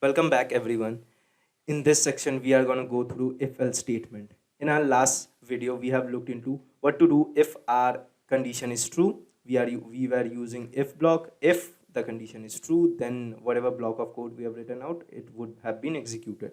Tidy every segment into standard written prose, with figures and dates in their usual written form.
Welcome back, everyone. In this section, we are going to go through if-else statement. In our last video, we have looked into what to do if our condition is true. We were using if block. If the condition is true, then whatever block of code we have written out, it would have been executed.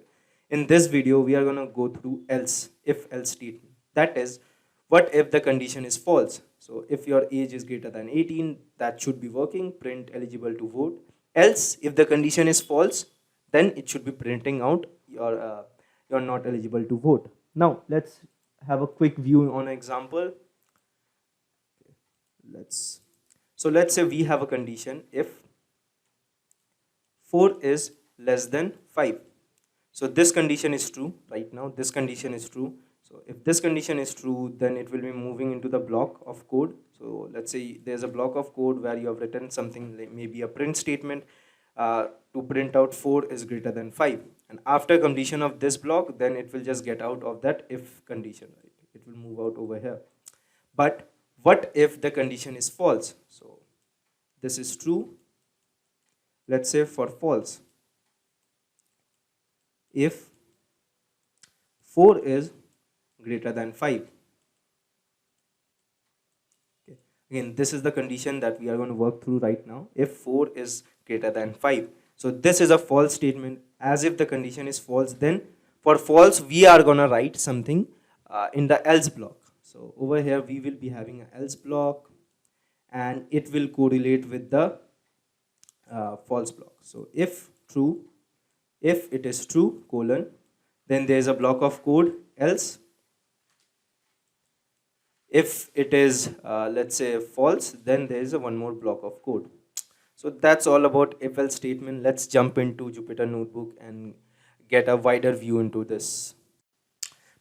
In this video, we are going to go through else, if-else statement. That is, what if the condition is false? So if your age is greater than 18, that should be working, print eligible to vote. Else, if the condition is false, then it should be printing out you're not eligible to vote. Now let's have a quick view on an example. Let's say we have a condition if 4 is less than 5. So this condition is true right now. This condition is true. So if this condition is true, then it will be moving into the block of code. So let's say there's a block of code where you have written something like maybe a print statement to print out 4 is greater than 5. And after completion of this block, then it will just get out of that if condition, right? It will move out over here. But what if the condition is false? So this is true. Let's say for false, if 4 is greater than 5. Okay. Again, this is the condition that we are going to work through right now. If 4 is greater than 5. So this is a false statement. As if the condition is false, then for false, we are going to write something in the else block. So over here, we will be having an else block, and it will correlate with the false block. So if true, if it is true, colon, then there is a block of code else. If it is, let's say, false, then there is a one more block of code. So that's all about if-else statement. Let's jump into Jupyter Notebook and get a wider view into this.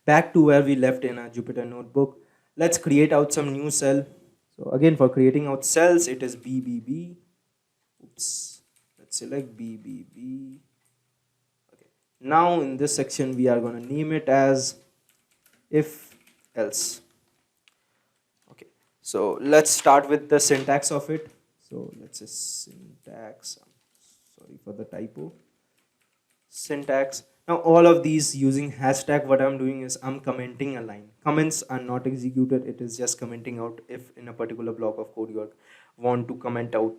Back to where we left in our Jupyter Notebook. Let's create out some new cell. So again, for creating out cells, it is BBB. Oops. Let's select BBB. Okay. Now in this section, we are going to name it as if-else. Okay. So let's start with the syntax of it. So let's say syntax, sorry for the typo, syntax. Now all of these using hashtag, what I'm doing is I'm commenting a line. Comments are not executed, it is just commenting out if in a particular block of code you want to comment out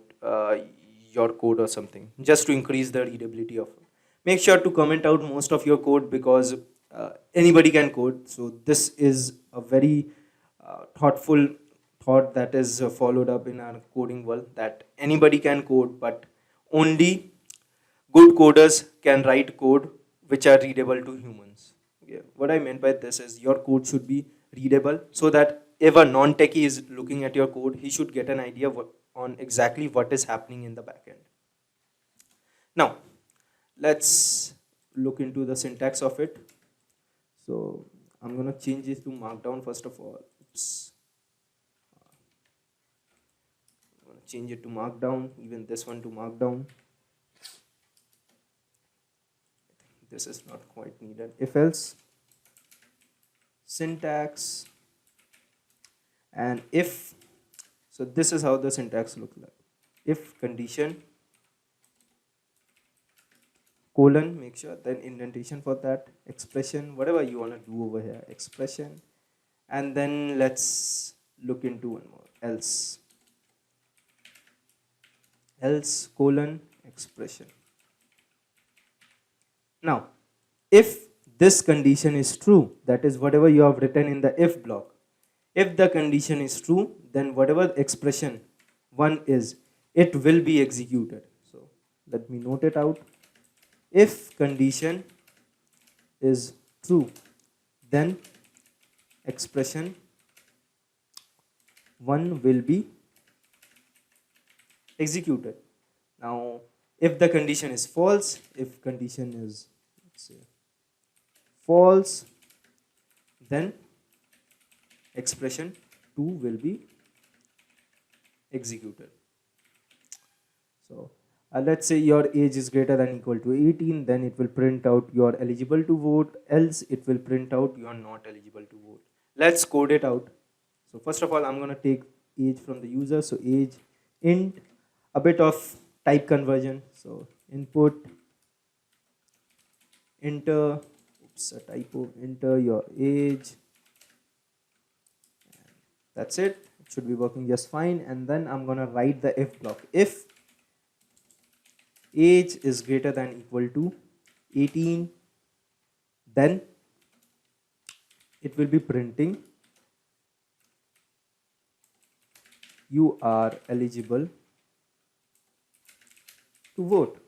your code or something, just to increase the readability of it. Make sure to comment out most of your code because anybody can code. So this is a very thoughtful thought that is followed up in our coding world, that anybody can code, but only good coders can write code which are readable to humans. Okay. What I meant by this is your code should be readable so that if a non-techie is looking at your code, he should get an idea on exactly what is happening in the backend. Now, let's look into the syntax of it. So I'm going to change this to Markdown first of all. Oops. Change it to Markdown, even this one to Markdown. This is not quite needed. If else, syntax, and if. So this is how the syntax looks like. If condition, colon, make sure, then indentation for that, expression, whatever you want to do over here, expression, and then let's look into one more, else. Else colon expression. Now, if this condition is true, that is whatever you have written in the if block, if the condition is true, then whatever expression one is, it will be executed. So let me note it out. If condition is true, then expression one will be executed. Now, if the condition is false, if condition is, let's say, false, then expression 2 will be executed. So let's say your age is greater than equal to 18, then it will print out you are eligible to vote, else it will print out you are not eligible to vote. Let's code it out. So first of all, I'm going to take age from the user. So age int, a bit of type conversion. So input enter, oops, a typo, enter your age. That's it. It should be working just fine. And then I'm gonna write the if block. If age is greater than equal to 18, then it will be printing you are eligible to vote.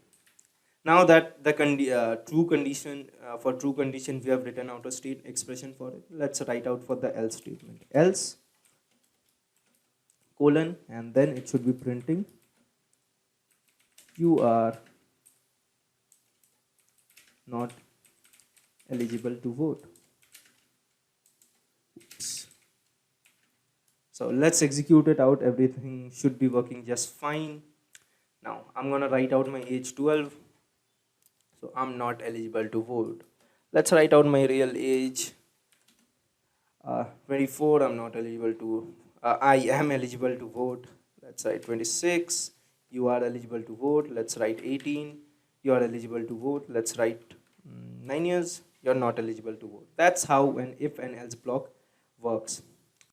Now that the true condition, for true condition we have written out a state expression for it, let's write out for the else statement. Else colon, and then it should be printing you are not eligible to vote. Oops. So let's execute it out. Everything should be working just fine. Now I'm gonna write out my age 12. So I'm not eligible to vote. Let's write out my real age. 24, I'm not eligible to, I am eligible to vote. Let's write 26, you are eligible to vote. Let's write 18, you are eligible to vote. Let's write 9 years, you're not eligible to vote. That's how an if and else block works.